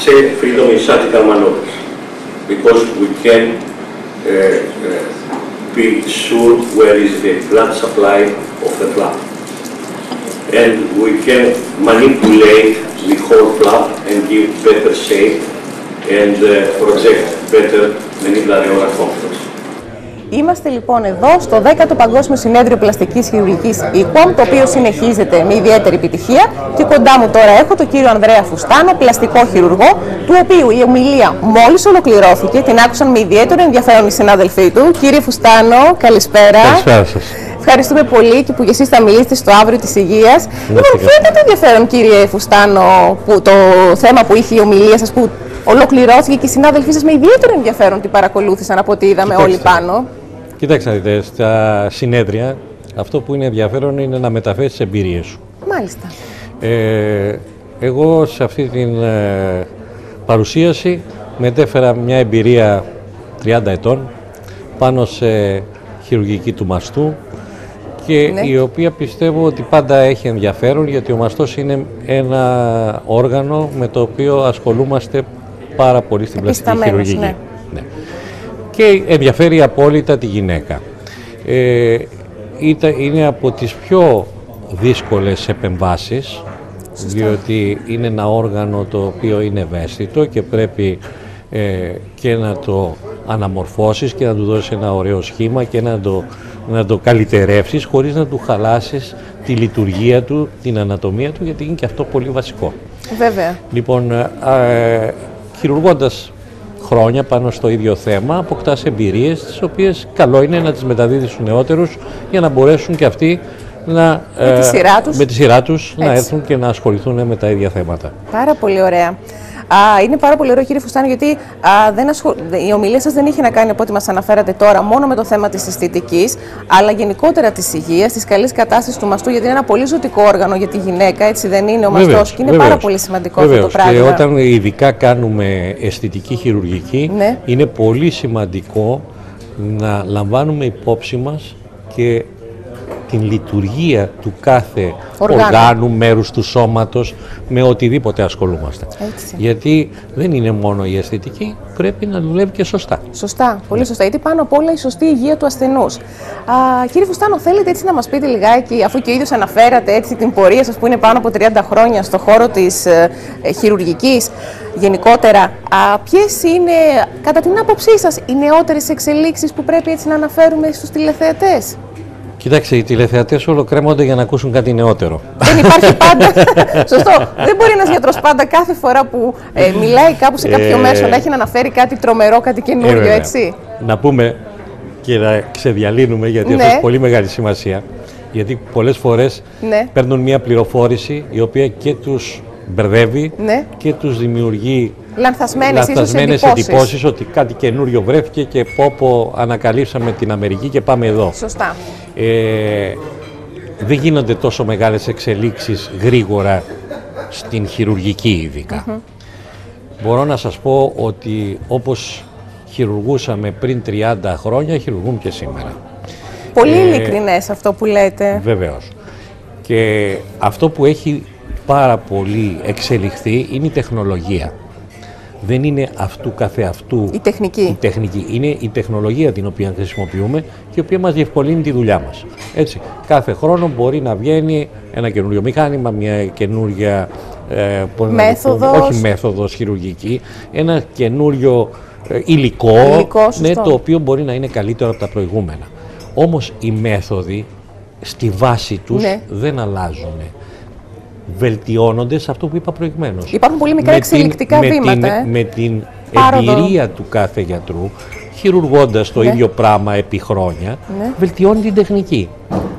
say freedom in surgical maneuvers, because we can be sure where is the blood supply of the flap. And we can manipulate the whole flap and give better shape and project better mandibular contours. Είμαστε λοιπόν εδώ στο 10ο Παγκόσμιο Συνέδριο Πλαστικής Χειρουργικής ΕΚΟΜ, το οποίο συνεχίζεται με ιδιαίτερη επιτυχία, και κοντά μου τώρα έχω τον κύριο Ανδρέα Φουστάνο, πλαστικό χειρουργό, του οποίου η ομιλία μόλις ολοκληρώθηκε, την άκουσαν με ιδιαίτερο ενδιαφέρον οι συνάδελφοί του. Κύριε Φουστάνο, καλησπέρα. Καλησπέρα σας. Ευχαριστούμε πολύ και που εσείς θα μιλήσετε στο αύριο της υγείας. Λοιπόν, φαίνεται το ενδιαφέρον, κύριε Φουστάνο, που το θέμα που είχε η ομιλία σας, που ολοκληρώθηκε, και οι συνάδελφοί σας με ιδιαίτερο ενδιαφέρον την παρακολούθησαν από ό,τι είδαμε όλοι πάνω. Κοιτάξτε, δείτε, στα συνέδρια αυτό που είναι ενδιαφέρον είναι να μεταφέρεις τις εμπειρίες σου. Μάλιστα. Εγώ σε αυτή την παρουσίαση μετέφερα μια εμπειρία 30 ετών πάνω σε χειρουργική του μαστού, και η οποία πιστεύω ότι πάντα έχει ενδιαφέρον, γιατί ο μαστός είναι ένα όργανο με το οποίο ασχολούμαστε πάρα πολύ στην πλαστική χειρουργική. Ναι. Και ενδιαφέρει απόλυτα τη γυναίκα. Είναι από τις πιο δύσκολες επεμβάσεις, διότι είναι ένα όργανο το οποίο είναι ευαίσθητο και πρέπει και να το αναμορφώσεις και να του δώσεις ένα ωραίο σχήμα και να το καλυτερεύσεις χωρίς να του χαλάσεις τη λειτουργία του, την ανατομία του, γιατί είναι και αυτό πολύ βασικό. Βέβαια. Λοιπόν, χειρουργώντας χρόνια πάνω στο ίδιο θέμα, αποκτάς εμπειρίες, τις οποίες καλό είναι να τις μεταδίδεις στους νεότερους για να μπορέσουν και αυτοί να, με τη σειρά τους να έρθουν και να ασχοληθούν με τα ίδια θέματα. Πάρα πολύ ωραία. Είναι πάρα πολύ ωραίο, κύριε Φουστάνο, γιατί η ομιλία σας δεν είχε να κάνει, από ό,τι μας αναφέρατε τώρα, μόνο με το θέμα της αισθητικής, αλλά γενικότερα της υγείας, της καλής κατάστασης του μαστού, γιατί είναι ένα πολύ ζωτικό όργανο για τη γυναίκα, έτσι δεν είναι ο μαστός, και είναι πάρα πολύ σημαντικό αυτό το πράγμα. Και όταν ειδικά κάνουμε αισθητική χειρουργική, είναι πολύ σημαντικό να λαμβάνουμε υπόψη μας και την λειτουργία του κάθε οργάνου, μέρους του σώματος, με οτιδήποτε ασχολούμαστε. Έτσι. Γιατί δεν είναι μόνο η αισθητική, πρέπει να δουλεύει και σωστά. Σωστά, πολύ σωστά. Γιατί πάνω απ' όλα η σωστή υγεία του ασθενούς. Κύριε Φουστάνο, θέλετε έτσι να μας πείτε λιγάκι, αφού και ο ίδιος αναφέρατε έτσι την πορεία σας που είναι πάνω από 30 χρόνια στο χώρο της χειρουργικής γενικότερα, ποιες είναι, κατά την άποψή σας, οι νεότερες εξελίξεις που πρέπει έτσι να αναφέρουμε στους τηλεθεατές? Κοιτάξτε, οι τηλεθεατές όλο κρέμονται για να ακούσουν κάτι νεότερο. Δεν υπάρχει πάντα. Σωστό. Δεν μπορεί ένας γιατρός πάντα κάθε φορά που μιλάει κάπου σε κάποιο μέσο να έχει να αναφέρει κάτι τρομερό, κάτι καινούριο, έτσι. Να πούμε και να ξεδιαλύνουμε, γιατί αυτό έχει πολύ μεγάλη σημασία. Γιατί πολλές φορές παίρνουν μια πληροφόρηση η οποία και τους μπερδεύει και τους δημιουργεί λανθασμένες εντυπώσεις ότι κάτι καινούριο βρέθηκε και πω ανακαλύψαμε την Αμερική και πάμε εδώ. Σωστά. Δεν γίνονται τόσο μεγάλες εξελίξεις γρήγορα στην χειρουργική ειδικά. Μπορώ να σας πω ότι όπως χειρουργούσαμε πριν 30 χρόνια, χειρουργούμε και σήμερα. Πολύ ειλικρινές αυτό που λέτε. Βεβαίως. Και αυτό που έχει πάρα πολύ εξελιχθεί είναι η τεχνολογία. Δεν είναι αυτού καθεαυτού η τεχνική. Είναι η τεχνολογία την οποία χρησιμοποιούμε και η οποία μας διευκολύνει τη δουλειά μας. Έτσι, κάθε χρόνο μπορεί να βγαίνει ένα καινούριο μηχάνημα, μια καινούρια μέθοδος χειρουργική, ένα καινούριο υλικό το οποίο μπορεί να είναι καλύτερο από τα προηγούμενα. Όμως οι μέθοδοι στη βάση τους δεν αλλάζουν. Βελτιώνονται σε αυτό που είπα προηγουμένως. Υπάρχουν πολύ μικρά εξελικτικά βήματα. Με την εμπειρία του κάθε γιατρού, χειρουργώντας το ίδιο πράγμα επί χρόνια, βελτιώνει την τεχνική.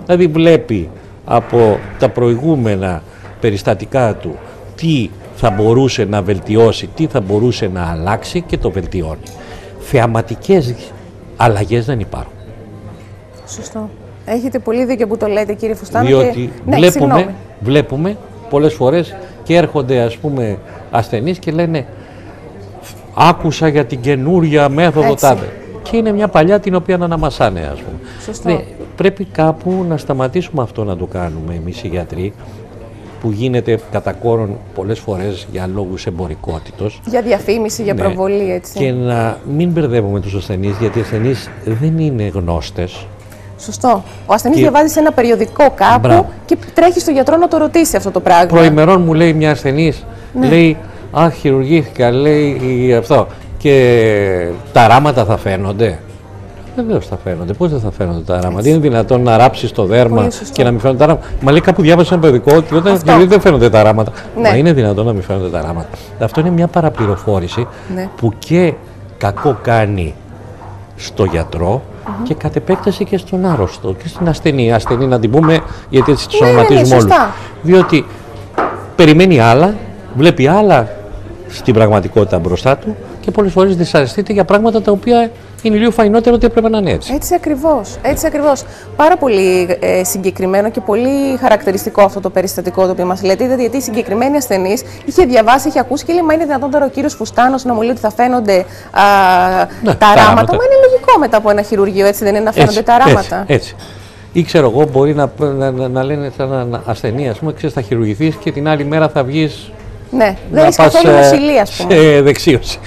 Δηλαδή βλέπει από τα προηγούμενα περιστατικά του τι θα μπορούσε να βελτιώσει, τι θα μπορούσε να αλλάξει και το βελτιώνει. Θεαματικές αλλαγές δεν υπάρχουν. Σωστό. Έχετε πολύ δίκιο που το λέτε, κύριε Φουστάνο. Διότι βλέπουμε πολλές φορές και έρχονται, ας πούμε, ασθενείς και λένε άκουσα για την καινούρια μέθοδο τάδε. Και είναι μια παλιά την οποία να αναμασάνε, ας πούμε. Σωστό. Πρέπει κάπου να σταματήσουμε αυτό να το κάνουμε εμείς οι γιατροί. που γίνεται κατά κόρον πολλές φορές για λόγους εμπορικότητος. Για διαφήμιση, για προβολή, έτσι. Και να μην μπερδεύουμε τους ασθενείς, γιατί οι ασθενείς δεν είναι γνώστες. Σωστό. Ο ασθενής διαβάζει σε ένα περιοδικό κάπου και τρέχει στον γιατρό να το ρωτήσει αυτό το πράγμα. Προημερών μου λέει μια ασθενής, λέει «Αχ, χειρουργήθηκα», λέει αυτό. Και τα ράματα θα φαίνονται. Βεβαίως θα φαίνονται. Πώς δεν θα φαίνονται τα ράματα? Είναι δυνατόν να ράψεις το δέρμα και να μην φαίνονται τα ράματα? Μα λέει κάπου διάβασε ένα περιοδικό ότι όταν δεν φαίνονται τα ράματα. Ναι. Μα είναι δυνατόν να μην φαίνονται τα ράματα? Αυτό είναι μια παραπληροφόρηση που και κακό κάνει στο γιατρό και κατ' επέκταση και στον άρρωστο και στην ασθενή. Ασθενή να την πούμε, γιατί έτσι τις ονοματίζουμε όλους. Διότι περιμένει άλλα, βλέπει άλλα στην πραγματικότητα μπροστά του και πολλές φορές δυσαρεστείται για πράγματα τα οποία είναι λίγο φαϊνότερο ότι έπρεπε να είναι έτσι. Έτσι ακριβώς. Έτσι ακριβώς. Πάρα πολύ συγκεκριμένο και πολύ χαρακτηριστικό αυτό το περιστατικό το οποίο μας λέτε, γιατί η συγκεκριμένη ασθενής είχε διαβάσει, είχε ακούσει και λέει: «Μα είναι δυνατόν τώρα ο κύριος Φουστάνος να μου λέει ότι θα φαίνονται τα ράματα?» Μα είναι λογικό μετά από ένα χειρουργείο, έτσι δεν είναι, να φαίνονται τα ράματα? Έτσι. Ή ξέρω εγώ, μπορεί να λένε σαν ασθενή, ας πούμε, ξέρεις, θα χειρουργηθείς και την άλλη μέρα θα βγεις. Ναι, δεν έχει καθόλου νοσηλεία, ας πούμε. Σε δεξίωση.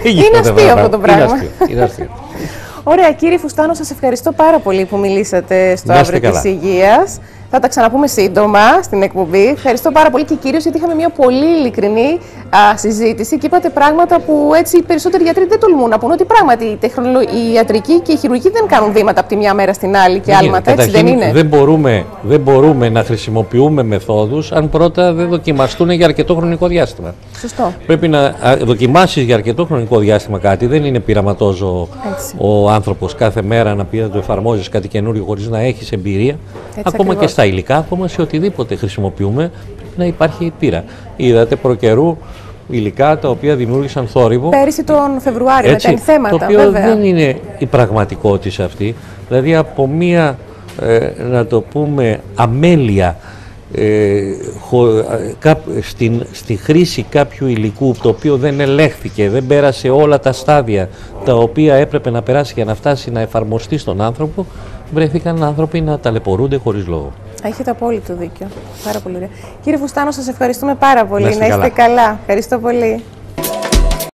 Είναι αστείο αυτό το πράγμα. Είναι αστείο. Ωραία, κύριε Φουστάνο, σας ευχαριστώ πάρα πολύ που μιλήσατε στο Αύριο της Υγείας. Θα τα ξαναπούμε σύντομα στην εκπομπή. Ευχαριστώ πάρα πολύ και κυρίως γιατί είχαμε μια πολύ ειλικρινή συζήτηση και είπατε πράγματα που έτσι οι περισσότεροι γιατροί δεν τολμούν να πούν, ότι πράγματι η ιατρική και η χειρουργική δεν κάνουν βήματα από τη μια μέρα στην άλλη και άλματα, έτσι δεν είναι? Δεν μπορούμε να χρησιμοποιούμε μεθόδους αν πρώτα δεν δοκιμαστούν για αρκετό χρονικό διάστημα. Σωστό. Πρέπει να δοκιμάσεις για αρκετό χρονικό διάστημα κάτι. Δεν είναι πειραματόζω ο άνθρωπος κάθε μέρα να πει να το εφαρμόζεις κάτι καινούριο χωρίς να έχεις εμπειρία. Έτσι ακόμα ακριβώς. Και στα υλικά, ακόμα σε οτιδήποτε χρησιμοποιούμε, πρέπει να υπάρχει πείρα. Είδατε προκαιρού υλικά τα οποία δημιούργησαν θόρυβο. Πέρυσι τον Φεβρουάριο, με τα ενθέματα, το οποίο βέβαια. δεν είναι η πραγματικότητα αυτή. Δηλαδή από μία, να το πούμε, αμέλεια στη χρήση κάποιου υλικού το οποίο δεν ελέγχθηκε, δεν πέρασε όλα τα στάδια τα οποία έπρεπε να περάσει για να φτάσει να εφαρμοστεί στον άνθρωπο, βρέθηκαν άνθρωποι να ταλαιπωρούνται χωρίς λόγο. Έχετε απόλυτο δίκιο. Πάρα πολύ ωραία. Κύριε Φουστάνο, σας ευχαριστούμε πάρα πολύ. Να είστε καλά. Ευχαριστώ πολύ.